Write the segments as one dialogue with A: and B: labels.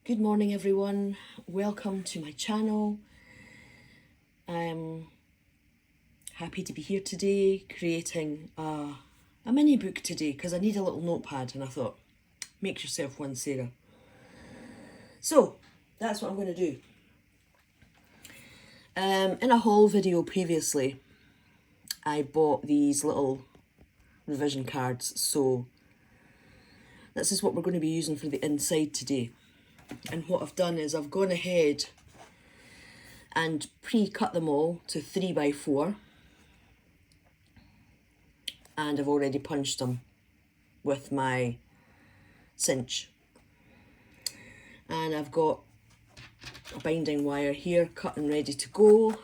A: Good morning everyone, welcome to my channel. I'm happy to be here today creating a mini book today because I need a little notepad and I thought, make yourself one, Sarah. So that's what I'm going to do. In a haul video previously I bought these little revision cards, so this is what we're going to be using for the inside today. And what I've done is I've gone ahead and pre-cut them all to 3x4, and I've already punched them with my cinch. And I've got a binding wire here cut and ready to go,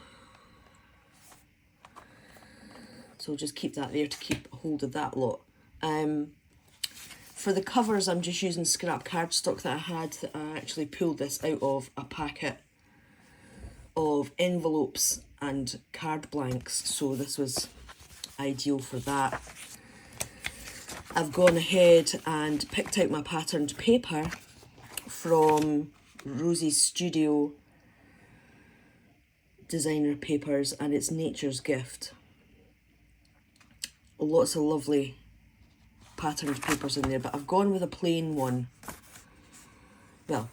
A: so I'll just keep that there to keep a hold of that lot. For the covers, I'm just using scrap cardstock that I had. I actually pulled this out of a packet of envelopes and card blanks, so this was ideal for that. I've gone ahead and picked out my patterned paper from Rosie's Studio designer papers, and it's Nature's Gift. Lots of lovely patterned papers in there, but I've gone with a plain one. Well,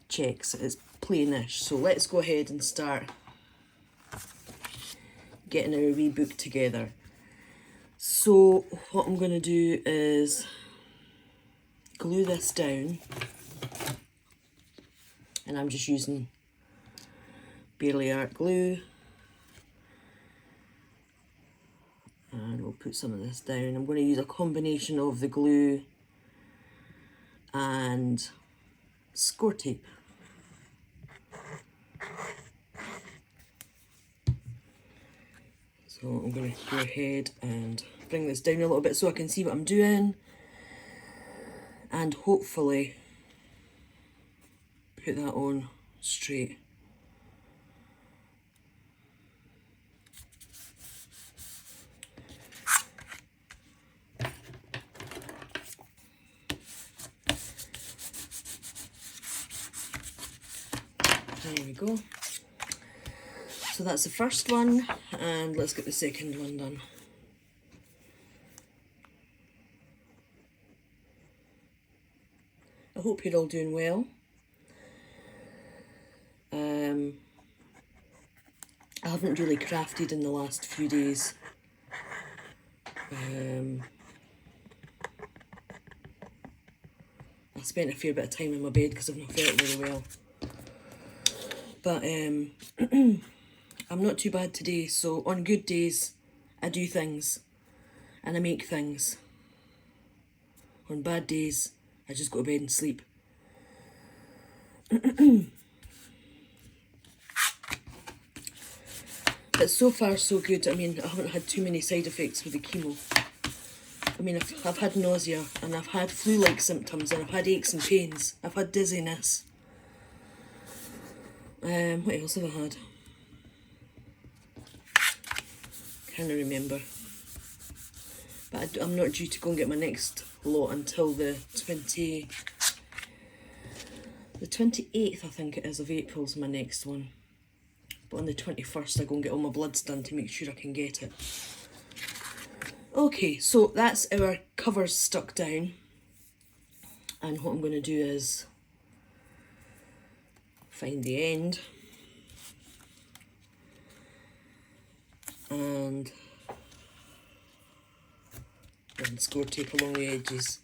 A: checks, it's plainish. So let's go ahead and start getting our wee book together. So what I'm going to do is glue this down, and I'm just using Barely Art glue. And we'll put some of this down. I'm going to use a combination of the glue and score tape. So I'm going to go ahead and bring this down a little bit so I can see what I'm doing, and hopefully put that on straight. There we go. So that's the first one, and let's get the second one done. I hope you're all doing well. I haven't really crafted in the last few days. I spent a fair bit of time in my bed because I've not felt very well. But I'm not too bad today, so on good days I do things and I make things. On bad days I just go to bed and sleep. But so far so good. I mean, I haven't had too many side effects with the chemo. I mean, I've had nausea, and I've had flu-like symptoms, and I've had aches and pains. I've had dizziness. What else have I had? Can't remember. But I'm not due to go and get my next lot until the 28th, I think it is, of April's my next one. But on the 21st I go and get all my bloods done to make sure I can get it. Okay, so that's our covers stuck down. And what I'm going to do is find the end and then score tape along the edges.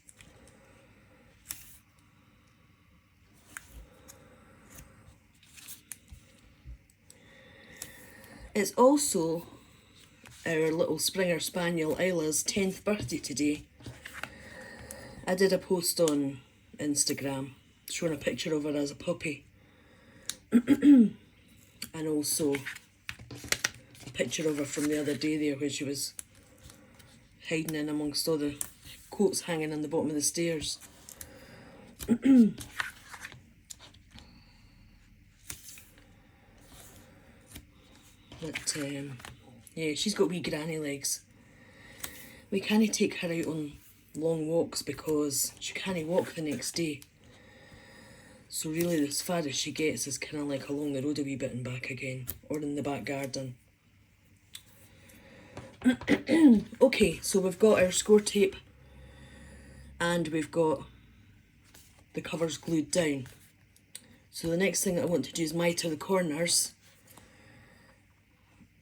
A: It's also our little Springer Spaniel Isla's 10th birthday today. I did a post on Instagram showing a picture of her as a puppy. And also a picture of her from the other day there where she was hiding in amongst all the coats hanging on the bottom of the stairs. But yeah, she's got wee granny legs. We can't take her out on long walks because she can't walk the next day. So really as far as she gets is kind of like along the road a wee bit and back again, or in the back garden. Okay, so we've got our score tape and we've got the covers glued down. So the next thing that I want to do is mitre the corners.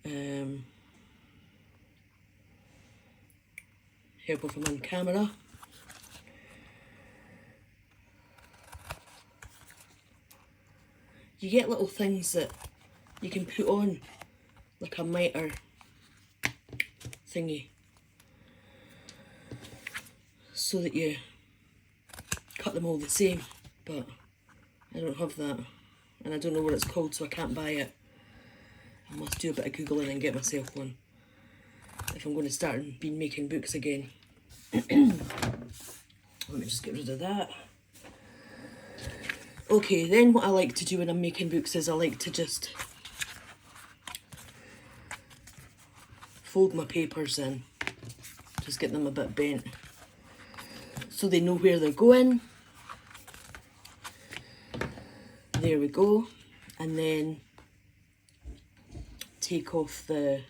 A: Help if I'm on camera. You get little things that you can put on, like a mitre thingy, so that you cut them all the same, but I don't have that, and I don't know what it's called, so I can't buy it. I must do a bit of googling and get myself one if I'm going to start making books again. Let me just get rid of that. Okay, then what I like to do when I'm making books is I like to just fold my papers in, just get them a bit bent so they know where they're going. There we go. And then take off the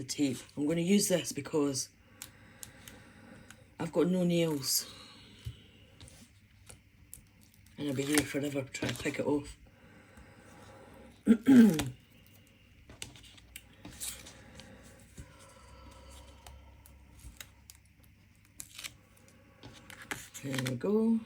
A: tape. I'm going to use this because I've got no nails and I'll be here forever trying to pick it off. There we go.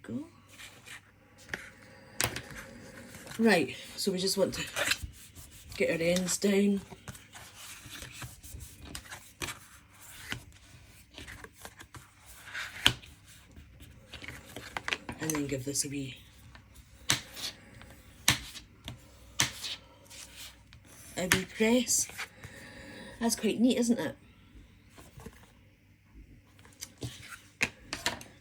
A: Go. Right, so we just want to get our ends down. And then give this a wee press. That's quite neat, isn't it?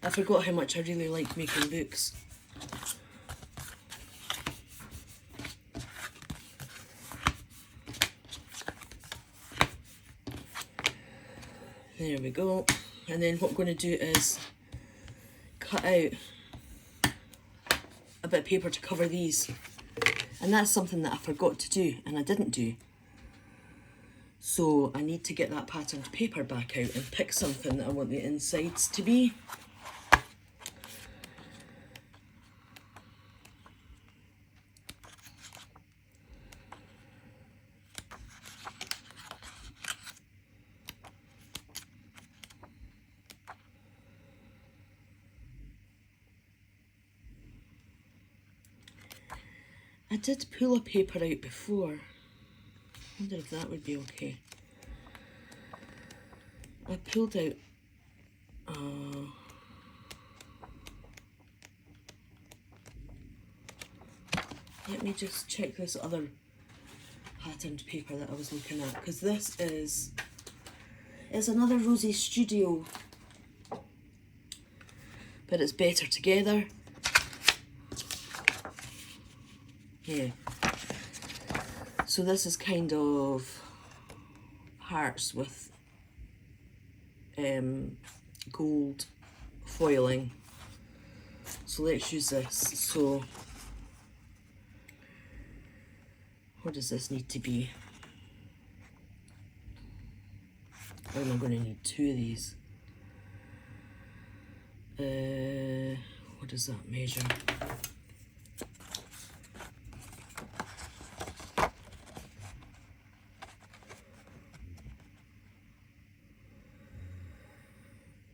A: I forgot how much I really like making books. There we go. And then what I'm going to do is cut out a bit of paper to cover these. And that's something that I forgot to do and I didn't do. So I need to get that patterned paper back out and pick something that I want the insides to be. I did pull a paper out before. I wonder if that would be okay. I pulled out let me just check this other patterned paper that I was looking at, because this is another Rosie Studio, but it's better together. Yeah. So this is kind of hearts with gold foiling. So let's use this. So what does this need to be? Or am I going to need two of these? What does that measure?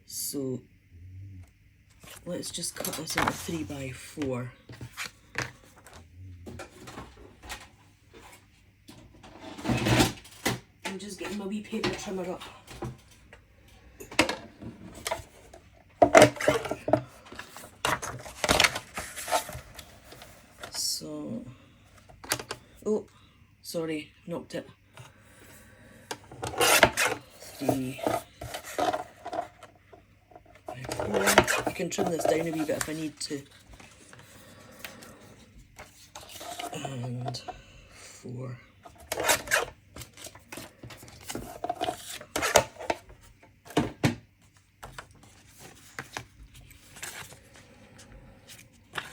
A: So let's just cut this into 3x4. I'm just getting my wee paper trimmer up. So, oh, sorry, knocked it. 3, 4. I can trim this down a wee bit if I need to. And 4.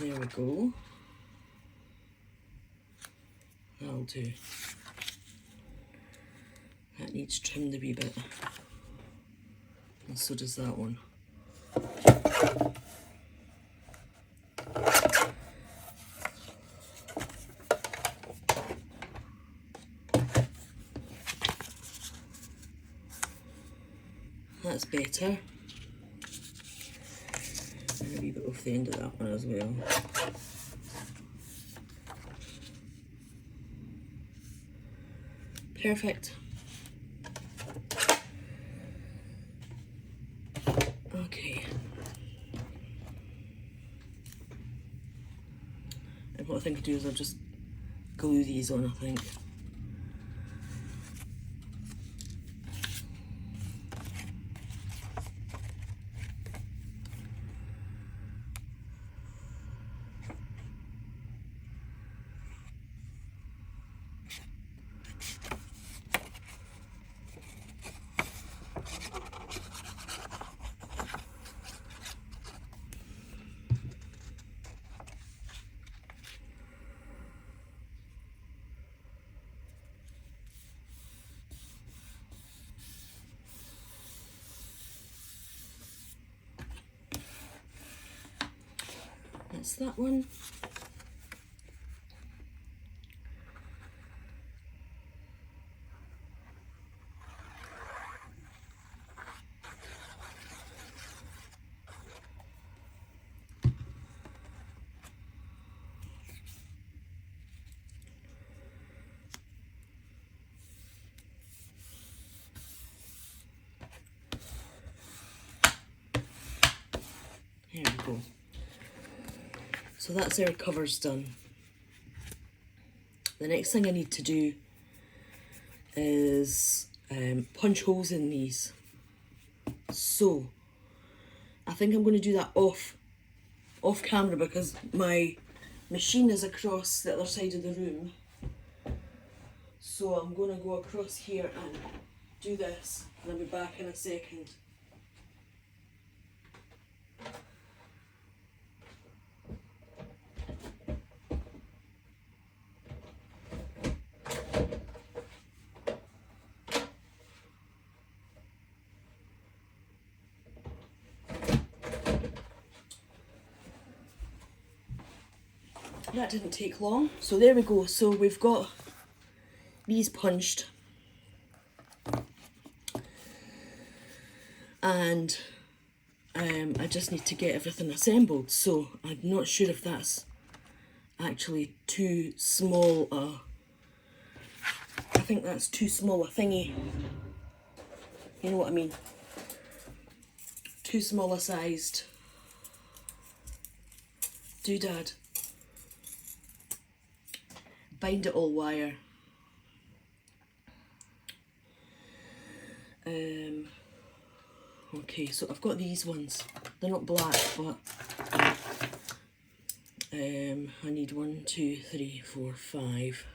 A: There we go. That'll do. That needs trimmed a wee bit. And so does that one. That's better. And a wee bit off the end of that one as well. Perfect. Okay. And what I think I'll do is I'll just glue these on, I think. That's that one. There we go. So that's our covers done. The next thing I need to do is punch holes in these. So I think I'm going to do that off camera because my machine is across the other side of the room. So I'm going to go across here and do this, and I'll be back in a second. That didn't take long. So there we go. So we've got these punched. And I just need to get everything assembled. So I'm not sure if that's actually too small I think that's too small a thingy. You know what I mean? Too small a sized doodad. Bind it all wire. Okay, so I've got these ones. They're not black, but I need 1, 2, 3, 4, 5.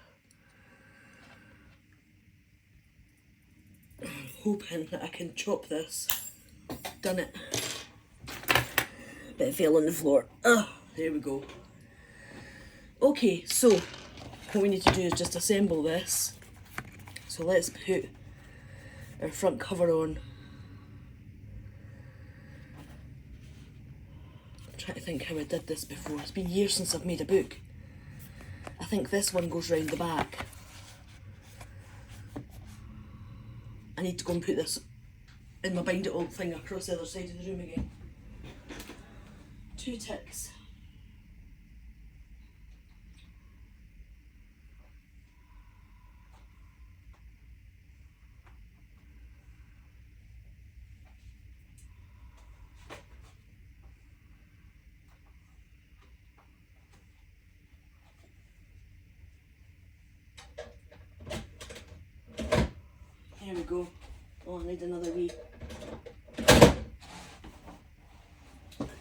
A: I'm hoping that I can chop this. Done it. But it fell on the floor. Oh, there we go. Okay, so what we need to do is just assemble this. So let's put our front cover on. I'm trying to think how I did this before. It's been years since I've made a book. I think this one goes round the back. I need to go and put this in my bind it all thing across the other side of the room again. 2 ticks. There we go. Oh, I need another wee.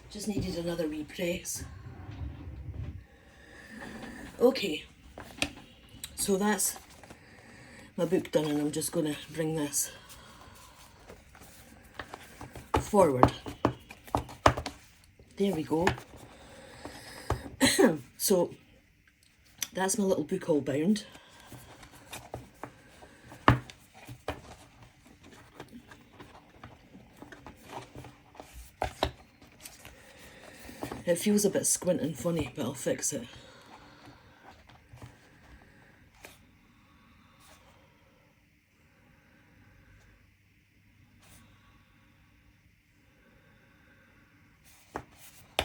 A: Just needed another wee press. Okay, so that's my book done, and I'm just going to bring this forward. There we go. So that's my little book all bound. It feels a bit squint and funny, but I'll fix it.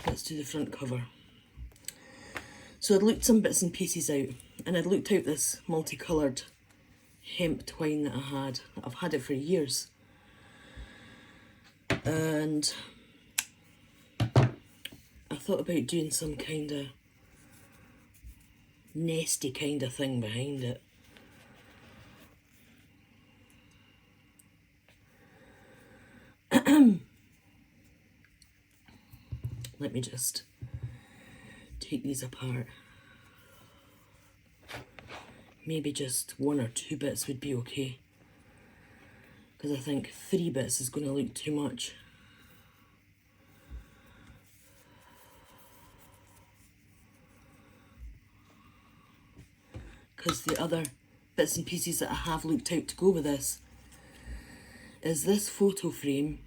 A: Let's do the front cover. So I'd looked some bits and pieces out, and I'd looked out this multicoloured hemp twine that I had. I've had it for years. And I thought about doing some kind of nesty kind of thing behind it. Let me just take these apart. Maybe just 1 or 2 bits would be okay, because I think 3 bits is going to look too much. Because the other bits and pieces that I have looked out to go with this is this photo frame.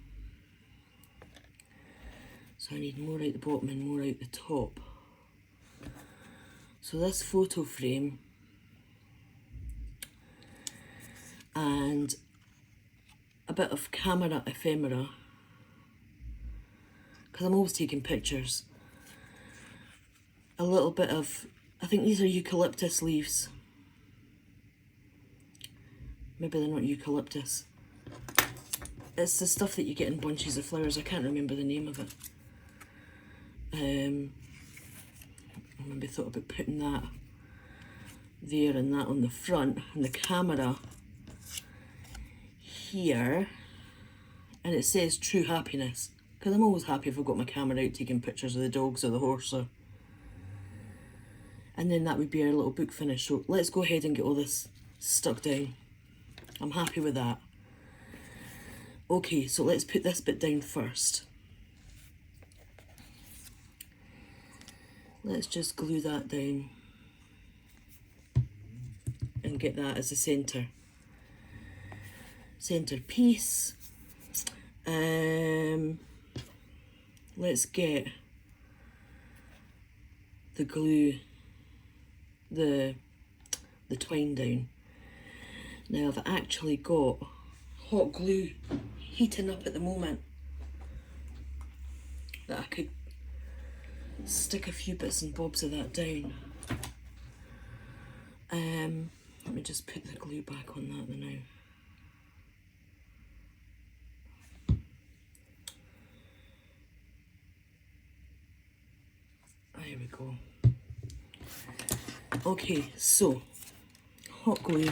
A: So I need more out the bottom and more out the top. So this photo frame and a bit of camera ephemera, because I'm always taking pictures. A little bit of, I think these are eucalyptus leaves. Maybe they're not eucalyptus. It's the stuff that you get in bunches of flowers. I can't remember the name of it. I maybe thought about putting that there and that on the front, and the camera here, and it says true happiness, because I'm always happy if I've got my camera out taking pictures of the dogs or the horse. And then that would be our little book finish. So let's go ahead and get all this stuck down. I'm happy with that. Okay, so let's put this bit down first. Let's just glue that down and get that as the centre piece. Let's get the glue, the twine down. Now I've actually got hot glue heating up at the moment that I could stick a few bits and bobs of that down. Let me just put the glue back on that now. There we go. Okay, so hot glue.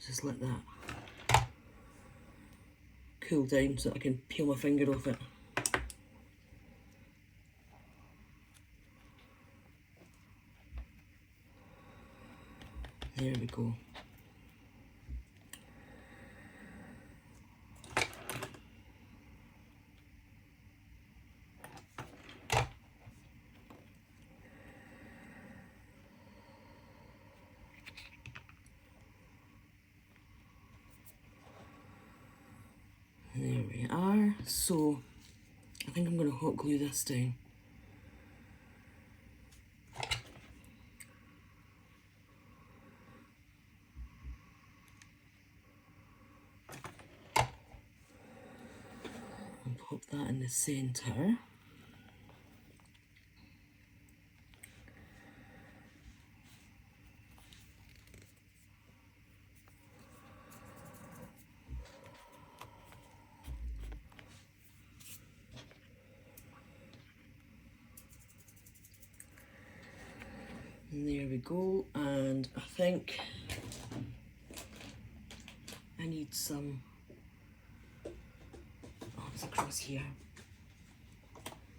A: Just let that cool down so that I can peel my finger off it. There we go. There we are. So I think I'm going to hot glue this down. And pop that in the centre. And there we go, and I think I need some, oh, it's across here.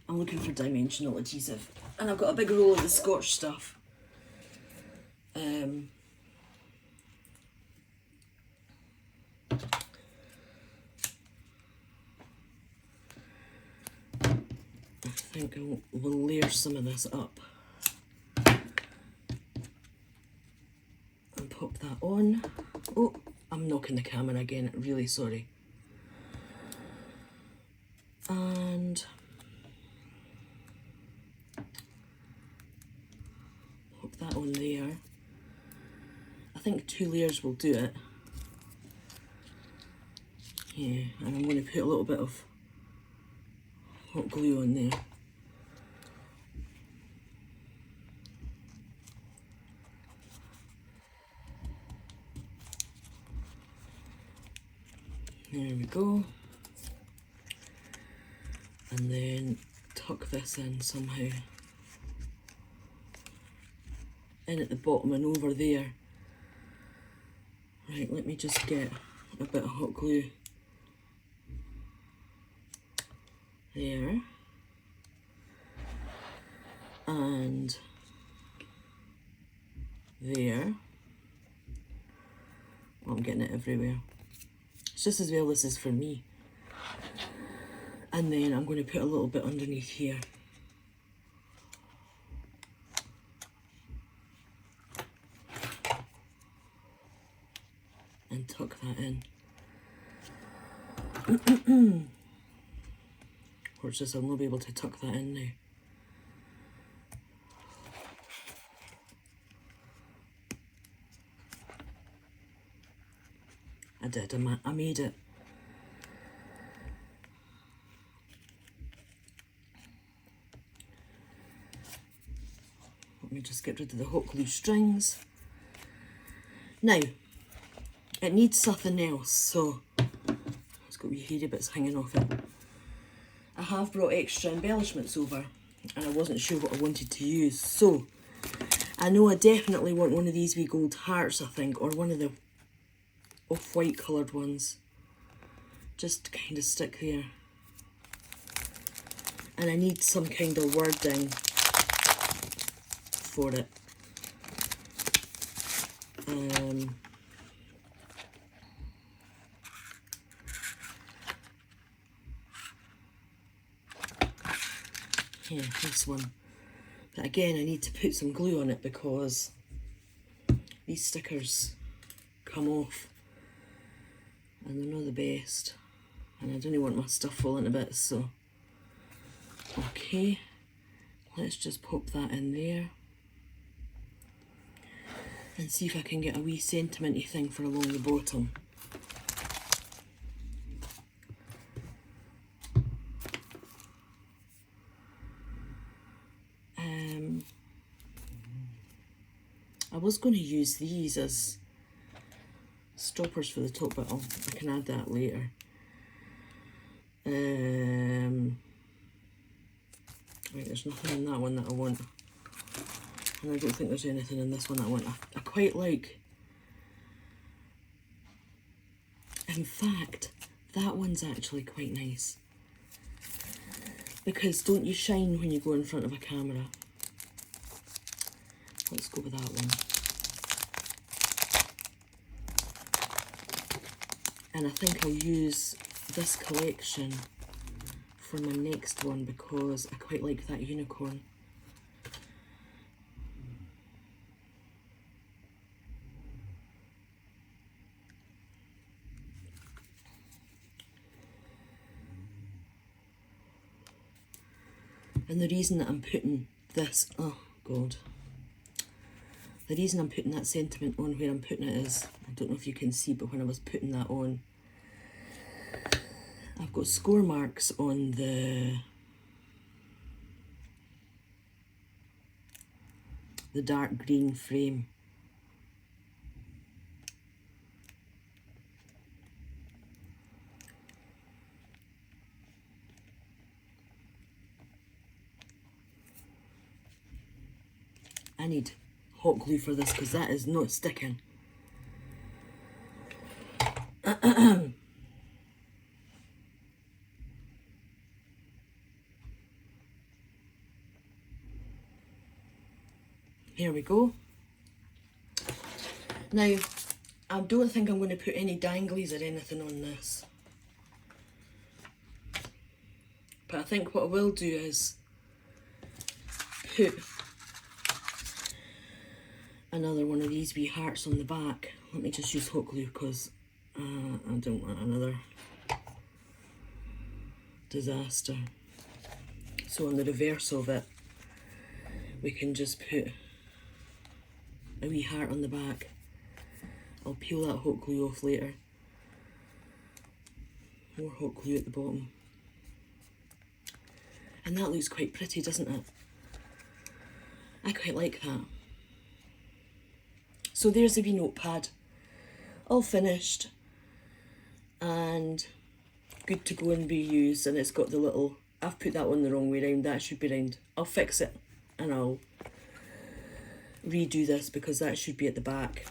A: I'm looking for dimensional adhesive, and I've got a big roll of the Scotch stuff. I think we'll layer some of this up and pop that on. Oh, I'm knocking the camera again, really sorry. And pop that on there. I think 2 layers will do it. Yeah, and I'm going to put a little bit of hot glue on there. There we go. And then tuck this in somehow. In at the bottom and over there. Right, let me just get a bit of hot glue. There. And there. Oh, I'm getting it everywhere. It's just as well this is for me. And then I'm going to put a little bit underneath here. And tuck that in. Watch this, I'll not be able to tuck that in now. I did, I made it. Let me just get rid of the hot glue strings. Now, it needs something else, so it's got wee hairy bits hanging off it. I have brought extra embellishments over, and I wasn't sure what I wanted to use, so I know I definitely want one of these wee gold hearts, I think, or one of the off-white coloured ones. Just kind of stick there. And I need some kind of wording for it. Yeah, this one. But again, I need to put some glue on it because these stickers come off and they're not the best. And I don't want my stuff falling to bits, so. Okay, let's just pop that in there. And see if I can get a wee sentimenty thing for along the bottom. I was going to use these as stoppers for the top, but I can add that later. Right, there's nothing in that one that I want. And I don't think there's anything in this one that I want. I quite like. In fact, that one's actually quite nice. Because don't you shine when you go in front of a camera? Let's go with that one. And I think I'll use this collection for my next one because I quite like that unicorn. And the reason that I'm putting this, oh God, the reason I'm putting that sentiment on where I'm putting it is, I don't know if you can see, but when I was putting that on, I've got score marks on the dark green frame. I need hot glue for this because that is not sticking. Here we go. Now, I don't think I'm going to put any danglies or anything on this. But I think what I will do is put another one of these wee hearts on the back. Let me just use hot glue because I don't want another disaster. So on the reverse of it, we can just put a wee heart on the back. I'll peel that hot glue off later. More hot glue at the bottom. And that looks quite pretty, doesn't it? I quite like that. So there's the wee notepad, all finished and good to go and be used. And it's got the little, I've put that one the wrong way round, that should be round. I'll fix it and I'll redo this because that should be at the back.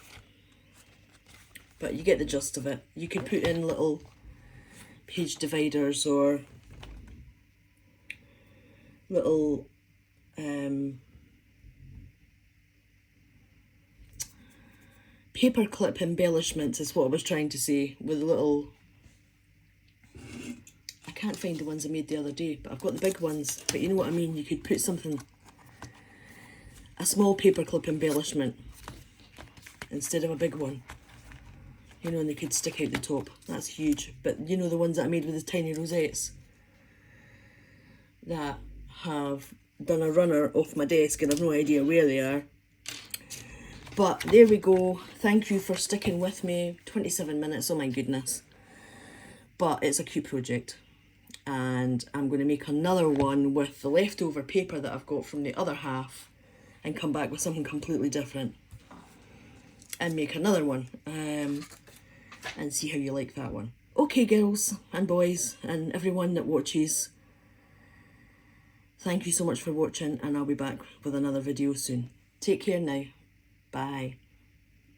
A: But you get the gist of it. You could put in little page dividers or little paper clip embellishments is what I was trying to say, with little, I can't find the ones I made the other day, but I've got the big ones, but you know what I mean, you could put something, a small paper clip embellishment instead of a big one, you know, and they could stick out the top. That's huge. But you know the ones that I made with the tiny rosettes that have done a runner off my desk and I've no idea where they are. But there we go. Thank you for sticking with me. 27 minutes, oh my goodness. But it's a cute project. And I'm going to make another one with the leftover paper that I've got from the other half and come back with something completely different. And make another one. And see how you like that one. Okay, girls and boys and everyone that watches. Thank you so much for watching, and I'll be back with another video soon. Take care now. Bye.